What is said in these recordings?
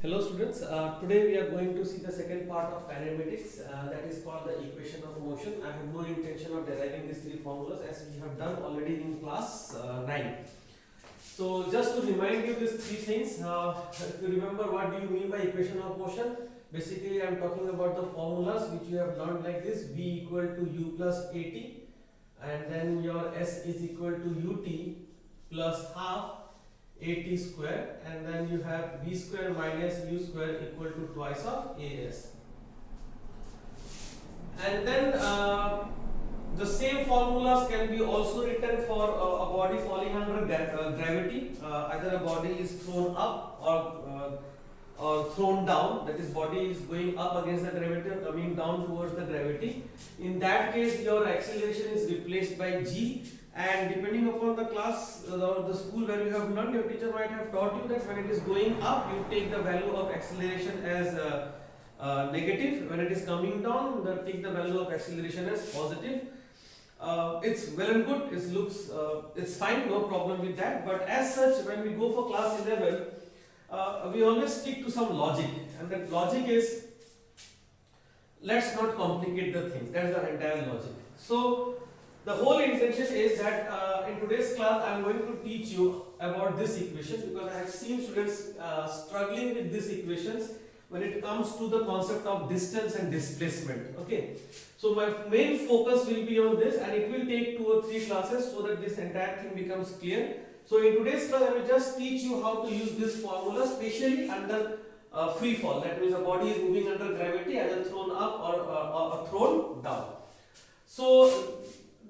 Hello students, today we are going to see the second part of kinematics that is called the equation of motion. I have no intention of deriving these three formulas as we have done already in class 9. So just to remind you these three things, if you remember what do you mean by equation of motion, basically I am talking about the formulas which you have learned like this: V equal to U plus AT, and then your S is equal to UT plus half AT square, and then you have V square minus U square equal to twice of AS. And then the same formulas can be also written for a body falling under gravity. Either a body is thrown up or thrown down, that is body is going up against the gravity or coming down towards the gravity. In that case your acceleration is replaced by G, and depending upon the class or the school where you have learned, your teacher might have taught you that when it is going up you take the value of acceleration as negative, when it is coming down take the value of acceleration as positive. It's well and good, it looks it's fine, no problem with that, but as such when we go for class 11 we always stick to some logic, and that logic is, let's not complicate the things. That's the entire logic. So the whole intention is that in today's class I am going to teach you about this equation, because I have seen students struggling with these equations when it comes to the concept of distance and displacement. Okay, so my main focus will be on this, and it will take 2 or 3 classes so that this entire thing becomes clear. So in today's class I will just teach you how to use this formula, especially under free fall. That means a body is moving under gravity, either thrown up or thrown down. So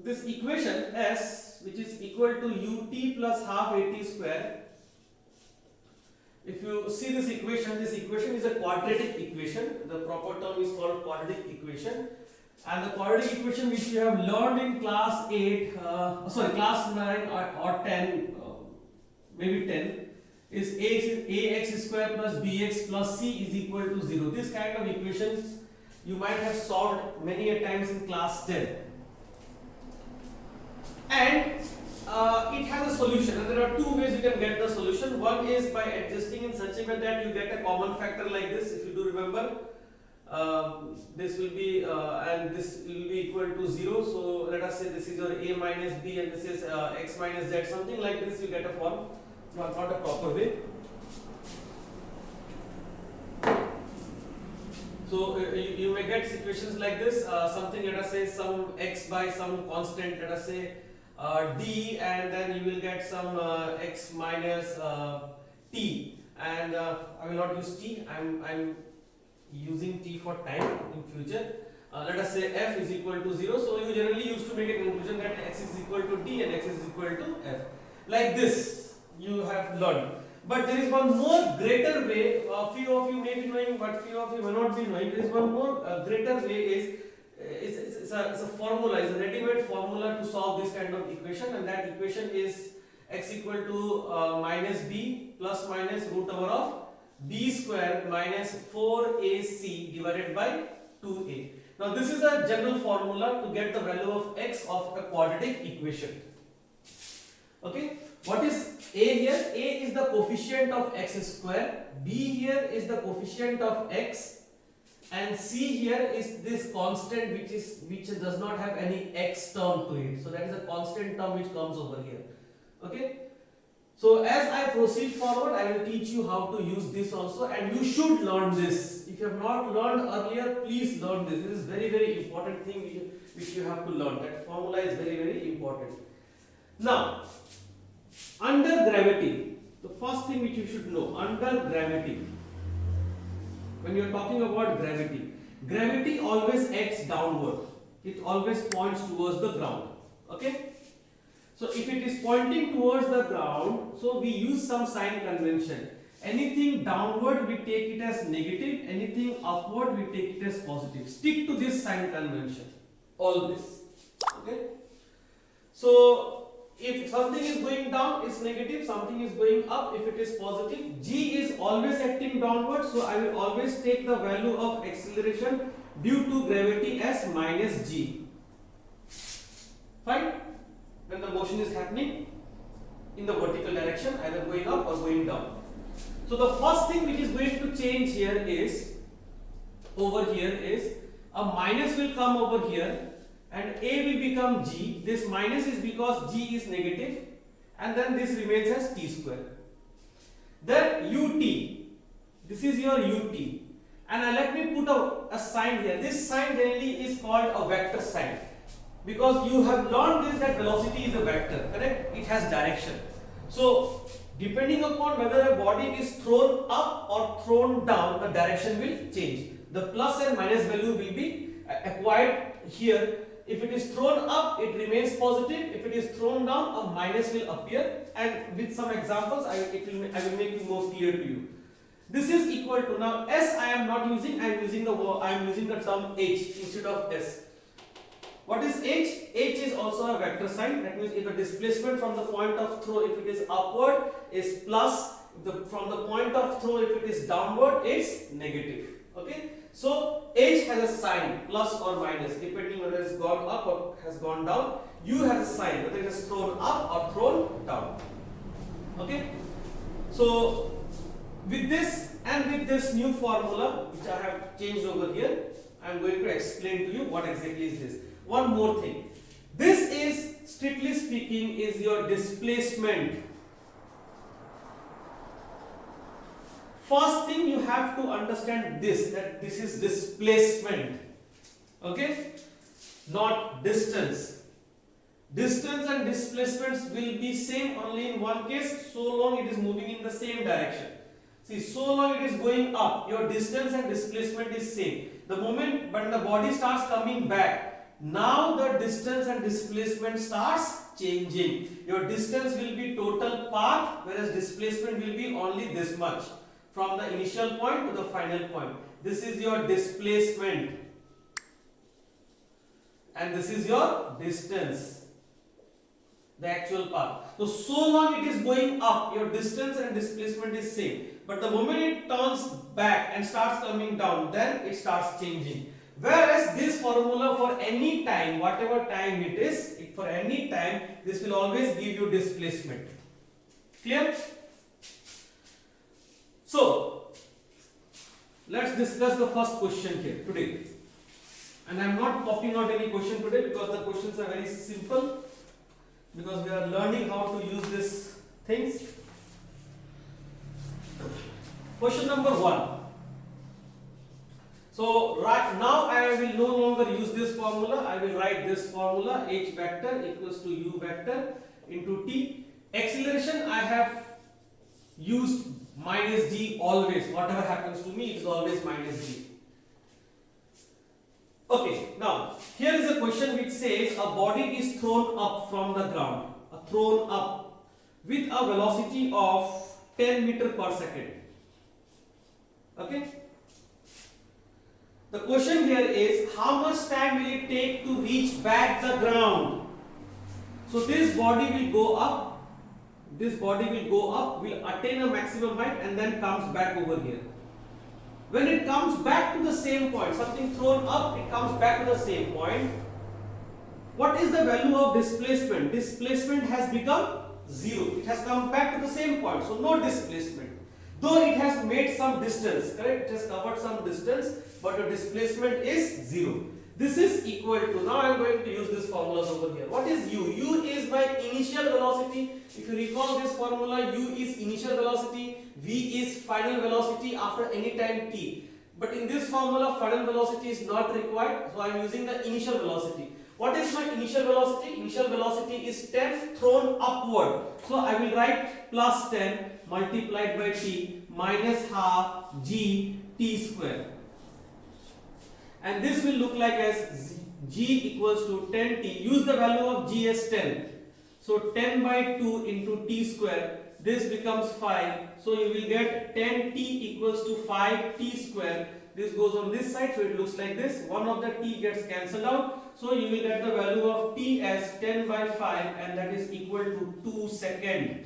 this equation S, which is equal to UT plus half AT square, if you see this equation is a quadratic equation. The proper term is called quadratic equation, and the quadratic equation which you have learned in class 8, class 9 or 10, maybe 10, is ax square plus bx plus c is equal to 0. This kind of equations you might have solved many a times in class 10. And it has a solution, and there are 2 ways you can get the solution. One is by adjusting in such a way that you get a common factor like this. If you do remember, this will be and this will be equal to 0. So let us say this is your a minus b and this is x minus z, something like this. You get a form, not a proper way. So you may get situations like this, something, let us say some x by some constant, let us say d, and then you will get some x minus t, and I will not use t, I'm using t for time in future. Let us say f is equal to 0. So you generally used to make a conclusion that x is equal to t and x is equal to f. Like this you have learned. But there is one more greater way. Few of you may be knowing, but few of you may not be knowing. There is one more greater way. It's a formula, it's a ready-made formula to solve this kind of equation, and that equation is x equal to minus b plus minus root over of b square minus 4ac divided by 2a. Now this is a general formula to get the value of x of a quadratic equation. Okay, what is a here? A is the coefficient of x square, b here is the coefficient of x, and c here is this constant which does not have any x term to it. So that is a constant term which comes over here. Okay, so as I proceed forward I will teach you how to use this also, and you should learn this. If you have not learned earlier, please learn this. This is very important thing which you have to learn. That formula is very important. Now under gravity, the first thing which you should know, under gravity, when you are talking about gravity always acts downward. It always points towards the ground. Okay, so if it is pointing towards the ground, so we use some sign convention. Anything downward we take it as negative, anything upward we take it as positive. Stick to this sign convention always. Okay, so if something is going down, it's negative, something is going up, if it is positive. G is always acting downward, so I will always take the value of acceleration due to gravity as minus g. Fine? When the motion is happening in the vertical direction, either going up or going down. So the first thing which is going to change change here is, over here is, a minus will come over here and a will become g. This minus is because g is negative, and then this remains as t square. Then ut, this is your ut, and let me put a sign here. This sign generally is called a vector sign, because you have learned this, that velocity is a vector, correct? It has direction. So depending upon whether a body is thrown up or thrown down, the direction will change. The plus and minus value will be acquired here. If it is thrown up, it remains positive. If it is thrown down, a minus will appear. And with some examples, I will make it more clear to you. This is equal to, now s I am not using, I am using the term h instead of s. What is h? H is also a vector sign. That means if the displacement from the point of throw, if it is upward, is plus. From the point of throw, if it is downward, it's negative. Okay. So h has a sign, plus or minus, depending whether it's gone up or has gone down. U has a sign, whether it is thrown up or thrown down. Okay. So with this and with this new formula, which I have changed over here, I am going to explain to you what exactly is this. One more thing. This is, strictly speaking, is your displacement. First thing you have to understand this, that this is displacement. Okay? Not distance. Distance and displacements will be same only in one case, so long it is moving in the same direction. See, so long it is going up, your distance and displacement is same. The moment when the body starts coming back, now the distance and displacement starts changing. Your distance will be total path, whereas displacement will be only this much, from the initial point to the final point. This is your displacement, and this is your distance, the actual path. So long it is going up, your distance and displacement is same. But the moment it turns back and starts coming down, then it starts changing. Whereas this formula, for any time, whatever time it is, for any time, this will always give you displacement. Clear? So let's discuss the first question here today. And I am not copying out any question today, because the questions are very simple, because we are learning how to use these things. Question number 1. So right now I will no longer use this formula. I will write this formula, h vector equals to u vector into t. Acceleration I have used minus g always. Whatever happens to me, it is always minus g. Okay, now here is a question which says a body is thrown up from the ground, thrown up with a velocity of 10 meter per second. Okay. The question here is, how much time will it take to reach back the ground? So this body will go up, will attain a maximum height and then comes back over here. When it comes back to the same point, something thrown up, it comes back to the same point. What is the value of displacement? Displacement has become 0. It has come back to the same point, so no displacement. Though it has made some distance, correct? It has covered some distance, but the displacement is 0. This is equal to, now I am going to use this formulas over here. What is u? U is my initial velocity. If you recall this formula, u is initial velocity, v is final velocity after any time t. But in this formula, final velocity is not required, so I am using the initial velocity. What is my initial velocity? Initial velocity is 10 thrown upward. So I will write plus 10 multiplied by t minus half g t square. And this will look like as g equals to 10t. Use the value of g as 10. So 10 by 2 into t square. This becomes 5. So you will get 10t equals to 5t square. This goes on this side, so it looks like this. One of the t gets cancelled out. So you will get the value of t as 10 by 5, and that is equal to 2 seconds.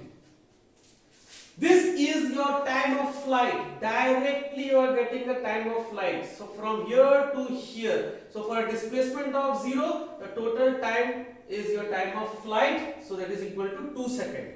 This is your time of flight. Directly you are getting the time of flight. So from here to here. So for a displacement of 0, the total time is your time of flight. So that is equal to 2 seconds.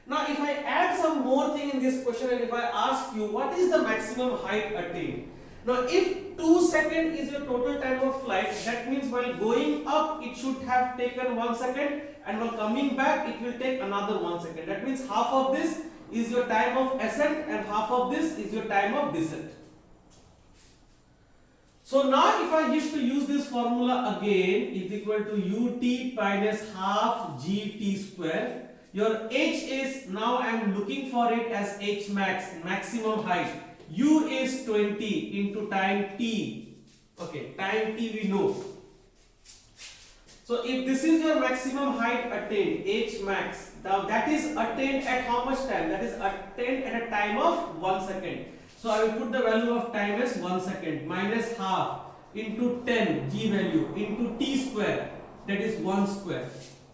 Now if I add some more thing in this question and if I ask you what is the maximum height attained. Now if 2 seconds is your total time of flight, that means while going up it should have taken 1 second, and while coming back it will take another 1 second. That means half of this is your time of ascent and half of this is your time of descent. So now if I need to use this formula again, is equal to ut minus half gt square. Your h is, now I am looking for it as h max, maximum height. U is 20 into time t. Okay, time t we know. So if this is your maximum height attained, h max, now that is attained at how much time? That is attained at a time of 1 second. So I will put the value of time as 1 second minus half into 10 g value into t square, that is 1 square.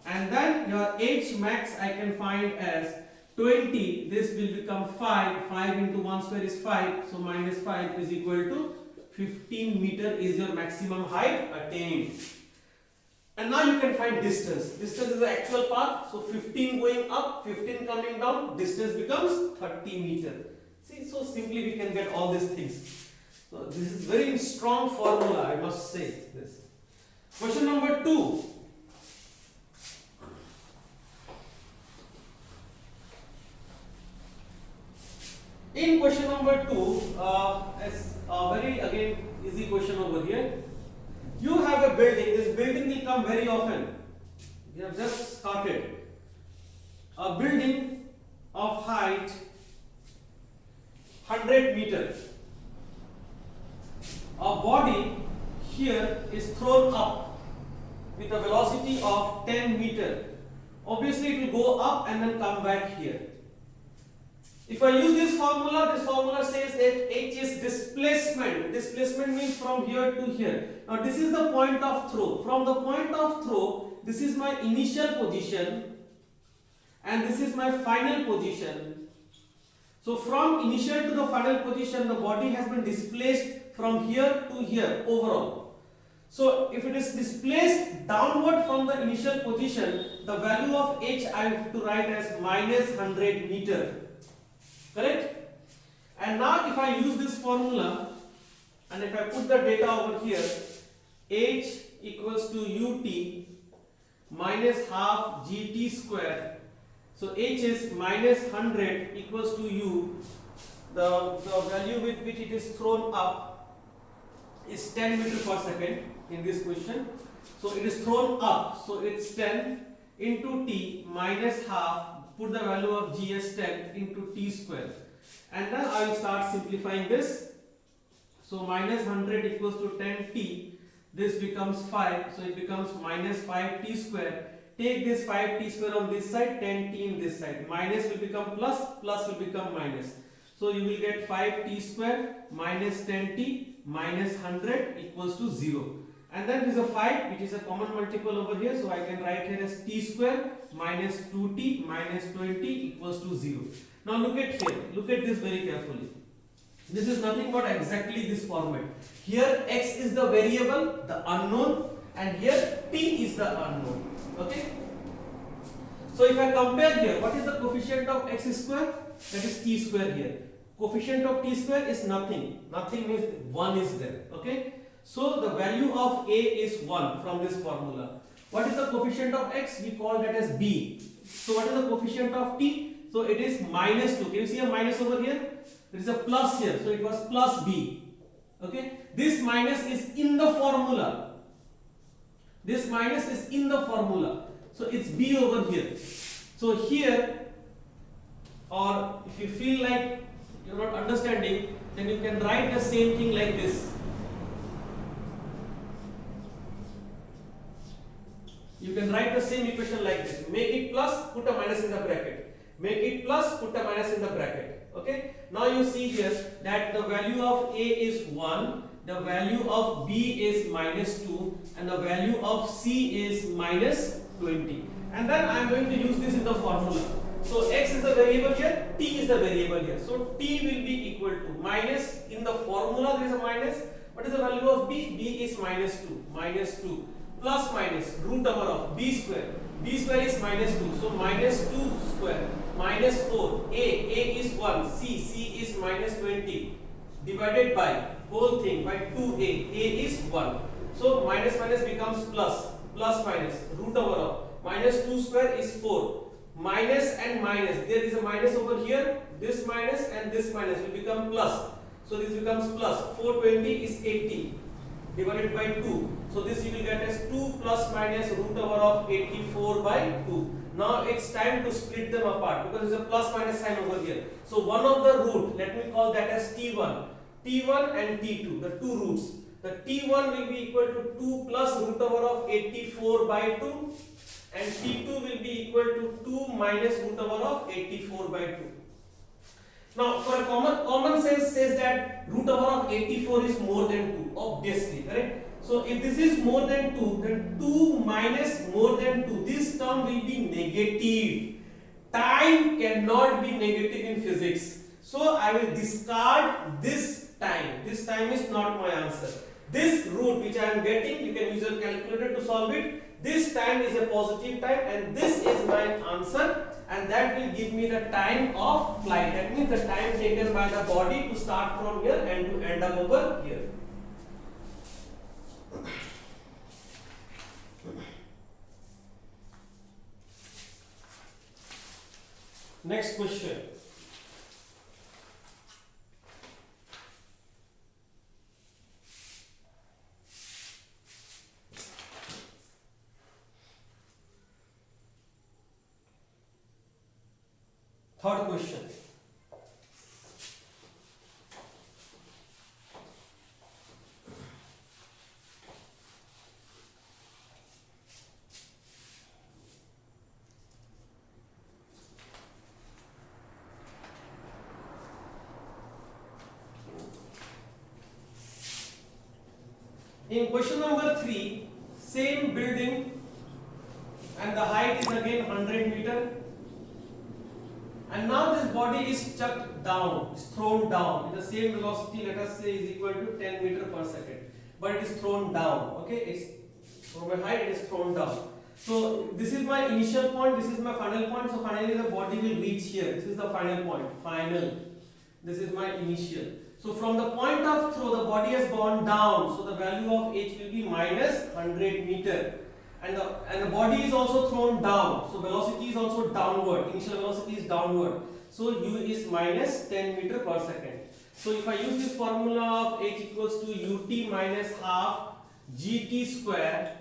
And then your h max I can find as 20, this will become 5, 5 into 1 square is 5, so minus 5 is equal to 15 meter is your maximum height attained. And now you can find distance. Distance is the actual path, so 15 going up, 15 coming down, distance becomes 30 meter. See, so simply we can get all these things. So this is very strong formula, I must say this. Question number 2. In question number 2, as a very again easy question over here. You have a building. This building will come very often. We have just started. A building of height 100 meters. A body here is thrown up with a velocity of 10 meters. Obviously it will go up and then come back here. If I use this formula says that h is displacement. Displacement means from here to here. Now this is the point of throw. From the point of throw, this is my initial position and this is my final position. So from initial to the final position, the body has been displaced from here to here overall. So if it is displaced downward from the initial position, the value of h I have to write as minus 100 meter. Correct? And now if I use this formula and if I put the data over here, h equals to ut minus half gt square. So h is minus 100 equals to u. The value with which it is thrown up is 10 meter per second in this question. So it is thrown up. So it's 10 into t minus half. Put the value of g as 10 into t square, and then I will start simplifying this. So minus 100 equals to 10t, this becomes 5, so it becomes minus 5t square. Take this 5t square on this side, 10t in this side, minus will become plus, plus will become minus. So you will get 5t square minus 10t minus 100 equals to 0. And then there is a 5 which is a common multiple over here, so I can write here as t square minus 2t minus 20 equals to 0. Now look at here, look at this very carefully. This is nothing but exactly this format. Here x is the variable, the unknown, and here t is the unknown. Okay? So if I compare here, what is the coefficient of x square? That is t square here. Coefficient of t square is nothing. Nothing means 1 is there. Okay? So the value of a is 1 from this formula. What is the coefficient of x? We call that as b. So what is the coefficient of t? So it is minus 2. Can you see a minus over here? There is a plus here. So it was plus b. Okay? This minus is in the formula. This minus is in the formula. So it's b over here. So here, or if you feel like you're not understanding, then you can write the same thing like this. You can write the same equation like this. Make it plus, put a minus in the bracket. Make it plus, put a minus in the bracket. Okay? Now you see here that the value of a is 1, the value of b is minus 2, and the value of c is minus 20. And then I am going to use this in the formula. So x is the variable here, t is the variable here. So t will be equal to minus, in the formula there is a minus. What is the value of b? b is minus 2. Minus 2. Plus minus root over of b square. b square is minus 2. So minus 2 square minus 4, a is 1, c is minus 20, divided by whole thing by 2a, a is 1. So minus minus becomes plus, plus minus, root over of minus 2 square is 4, minus and minus, there is a minus over here, this minus and this minus will become plus. So this becomes plus, 420 is 80 divided by 2. So this you will get as 2 plus minus root over of 84 by 2. Now it's time to split them apart because there is a plus minus sign over here. So one of the root, let me call that as T1. T1 and T2, the two roots. The T1 will be equal to 2 plus root over of 84 by 2 and T2 will be equal to 2 minus root over of 84 by 2. Now for a common sense says that root over of 84 is more than 2, obviously, correct? So if this is more than 2, then 2 minus more than 2, this term will be negative. Time cannot be negative in physics. So I will discard this time. This time is not my answer. This root which I am getting, you can use your calculator to solve it. This time is a positive time and this is my answer, and that will give me the time of flight. That means the time taken by the body to start from here and to end up over here. Next question. Third question. In question number 3, same building and the height is again 100 meter. And now this body is chucked down, is thrown down with the same velocity, let us say is equal to 10 meter per second. But it is thrown down, okay? It's from a height, it is thrown down. So this is my initial point, this is my final point. So finally the body will reach here. This is the final point, final. This is my initial. So from the point of throw, the body has gone down. So the value of h will be minus 100 meter. And the body is also thrown down, so velocity is also downward, initial velocity is downward, so u is minus 10 meter per second. So if I use this formula of h equals to ut minus half gt square,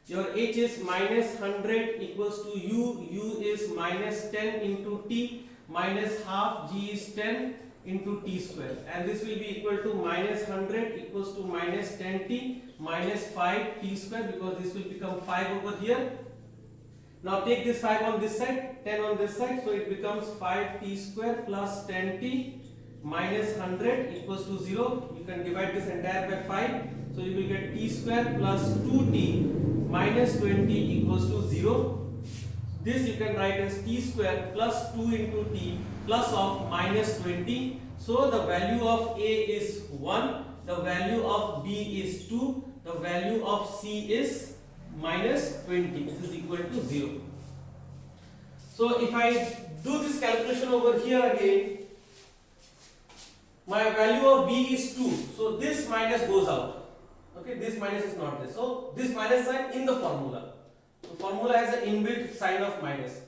your h is minus 100 equals to u is minus 10 into t minus half, g is 10 into t square, and this will be equal to minus 100 equals to minus 10t minus 5 t square, because this will become 5 over here. Now take this 5 on this side, 10 on this side, so it becomes 5 t square plus 10t minus 100 equals to 0. You can divide this entire by 5, so you will get t square plus 2t minus 20 equals to 0. This you can write as t square plus 2 into t plus of minus 20. So the value of a is 1, the value of b is 2, the value of c is minus 20. This is equal to 0. So if I do this calculation over here again, my value of b is 2. So this minus goes out. Okay, this minus is not there. So this minus sign in the formula. The formula has an inbuilt sign of minus.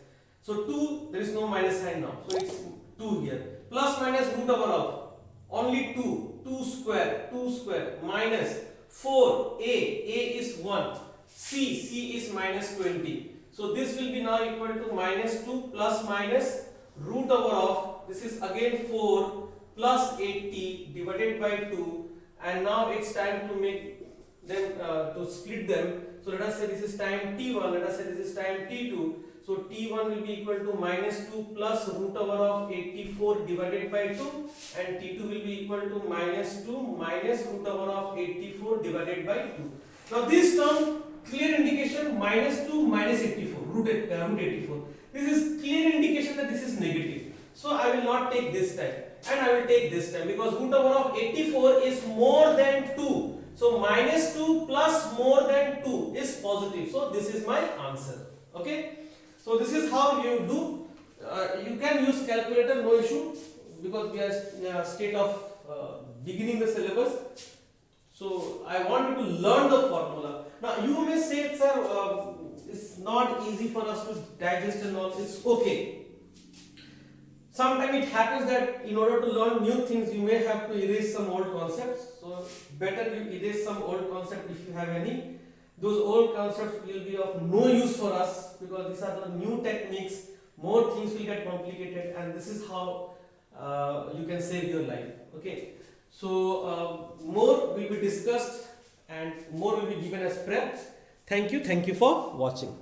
So 2, there is no minus sign now. So it's 2 here. Plus minus root over of only 2 square minus 4, a is 1, c is minus 20. So this will be now equal to minus 2 plus minus root over of, this is again 4 plus 80 divided by 2, and now it's time to make them to split them. So let us say this is time t1, let us say this is time t2. So t1 will be equal to minus 2 plus root over of 84 divided by 2, and t2 will be equal to minus 2 minus root over of 84 divided by 2. Now this term, clear indication minus 2 minus 84, root 84. This is clear indication that this is negative. So I will not take this time, and I will take this time, because root over of 84 is more than 2. So minus 2 plus more than 2 is positive. So this is my answer. Okay. So this is how you do You can use calculator, no issue, because we are in a state of beginning the syllabus. So I want you to learn the formula. Now you may say, sir, it's not easy for us to digest and all. It's okay. Sometimes it happens that in order to learn new things, you may have to erase some old concepts. So better you erase some old concept if you have any. Those old concepts will be of no use for us because these are the new techniques. More things will get complicated, and this is how you can save your life. Okay. So more will be discussed and more will be given as prep. Thank you for watching.